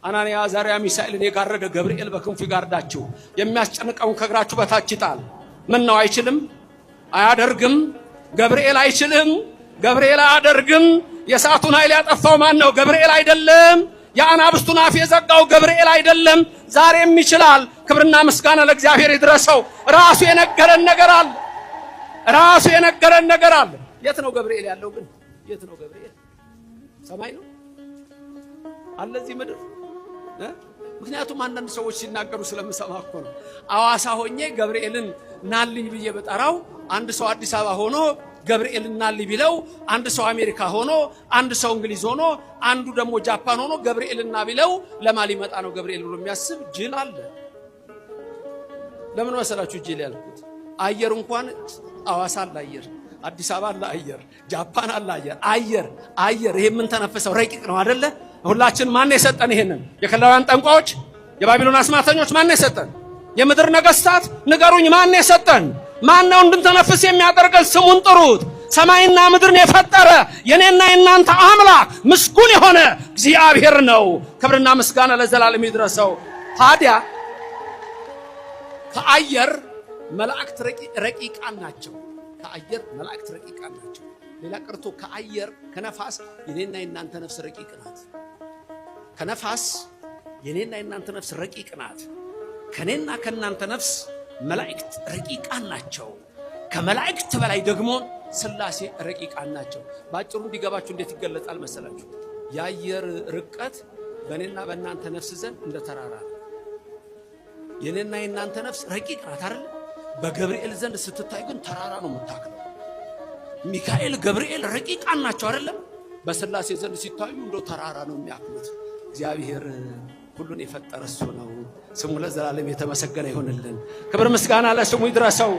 አናንያ አዛርያ ሚሳኤልን የጋረደ ገብርኤል በክንፉ ይጋርዳችሁ፣ የሚያስጨንቀውን ከእግራችሁ በታች ይጣል። ምን ነው አይችልም? አያደርግም? ገብርኤል አይችልም? ገብርኤል አያደርግም? የእሳቱን ኃይል ያጠፋው ማን ነው? ገብርኤል አይደለም? የአናብስቱን አፍ የዘጋው ገብርኤል አይደለም? ዛሬም ይችላል። ክብርና ምስጋና ለእግዚአብሔር ይድረሰው። ራሱ የነገረን ነገር አለ። ራሱ የነገረን ነገር አለ። የት ነው ገብርኤል ያለው ግን? የት ነው ገብርኤል? ሰማይ ነው አለ እዚህ ምድር? ምክንያቱም አንዳንድ ሰዎች ሲናገሩ ስለምሰማ እኮ ነው። አዋሳ ሆኜ ገብርኤልን ናልኝ ብዬ በጠራው አንድ ሰው አዲስ አበባ ሆኖ ገብርኤልን ናልኝ ቢለው፣ አንድ ሰው አሜሪካ ሆኖ፣ አንድ ሰው እንግሊዝ ሆኖ፣ አንዱ ደግሞ ጃፓን ሆኖ ገብርኤልን ና ቢለው ለማን ሊመጣ ነው ገብርኤል ብሎ የሚያስብ ጅል አለ። ለምን መሰላችሁ ጅል ያልኩት? አየር እንኳን አዋሳ አለ አየር፣ አዲስ አበባ አለ አየር፣ ጃፓን አለ አየር። አየር ይሄ ምን ተነፈሰው ረቂቅ ነው አይደለ? ሁላችን ማን የሰጠን ይሄንን? የከላውያን ጠንቋዮች፣ የባቢሎን አስማተኞች ማን የሰጠን? የምድር ነገስታት ንገሩኝ፣ ማን የሰጠን? ማን ነው እንድንተነፍስ የሚያደርገን? ስሙን ጥሩት። ሰማይና ምድርን የፈጠረ የኔና የናንተ አምላክ ምስጉን የሆነ እግዚአብሔር ነው። ክብርና ምስጋና ለዘላለም ይድረሰው። ታዲያ ከአየር መላእክት ረቂቃን ናቸው። ከአየር መላእክት ረቂቃን ናቸው። ሌላ ቀርቶ ከአየር ከነፋስ የኔና የናንተ ነፍስ ረቂቅ ናት። ከነፋስ የኔና የናንተ ነፍስ ረቂቅ ናት። ከኔና ከናንተ ነፍስ መላእክት ረቂቃን ናቸው። ከመላእክት በላይ ደግሞ ሥላሴ ረቂቃን ናቸው። ባጭሩ እንዲገባችሁ እንዴት ይገለጻል መሰላችሁ? የአየር ርቀት በኔና በእናንተ ነፍስ ዘንድ እንደ ተራራ ነው። የኔና የናንተ ነፍስ ረቂቅ ናት አይደል? በገብርኤል ዘንድ ስትታይ ግን ተራራ ነው የምታክለው። ሚካኤል ገብርኤል ረቂቃን ናቸው አይደለም? በሥላሴ ዘንድ ሲታዩ እንደ ተራራ ነው የሚያክሉት። እግዚአብሔር ሁሉን የፈጠረ እሱ ነው። ስሙ ለዘላለም የተመሰገነ ይሁንልን። ክብር ምስጋና ለስሙ ይድረሰው።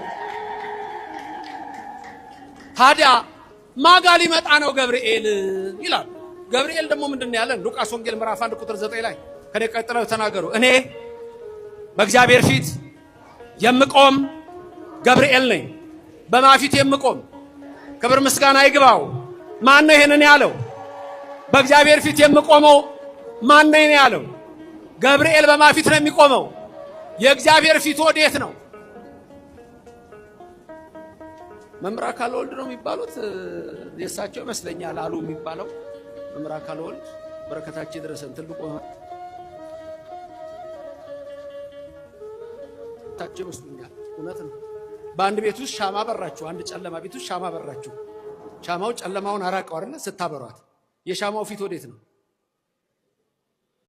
ታዲያ ማጋ ሊመጣ ነው ገብርኤል ይላል። ገብርኤል ደግሞ ምንድን ነው ያለን? ሉቃስ ወንጌል ምዕራፍ 1 ቁጥር 9 ላይ ከኔ ቀጥለው ተናገሩ። እኔ በእግዚአብሔር ፊት የምቆም ገብርኤል ነኝ። በማፊት የምቆም ክብር ምስጋና ይግባው። ማን ነው ይሄንን ያለው? በእግዚአብሔር ፊት የምቆመው ማን ነው ያለው? ገብርኤል በማፊት ነው የሚቆመው። የእግዚአብሔር ፊት ወዴት ነው? መምህር አካለ ወልድ ነው የሚባሉት የእሳቸው ይመስለኛል አሉ የሚባለው መምህር አካለ ወልድ በረከታቸው ይድረሰን። ትልቁ ታቸው ይመስሉኛል። እውነት ነው። በአንድ ቤት ውስጥ ሻማ በራችሁ። አንድ ጨለማ ቤት ውስጥ ሻማ በራችሁ። ሻማው ጨለማውን አራቀው አይደል? ስታበሯት የሻማው ፊት ወዴት ነው?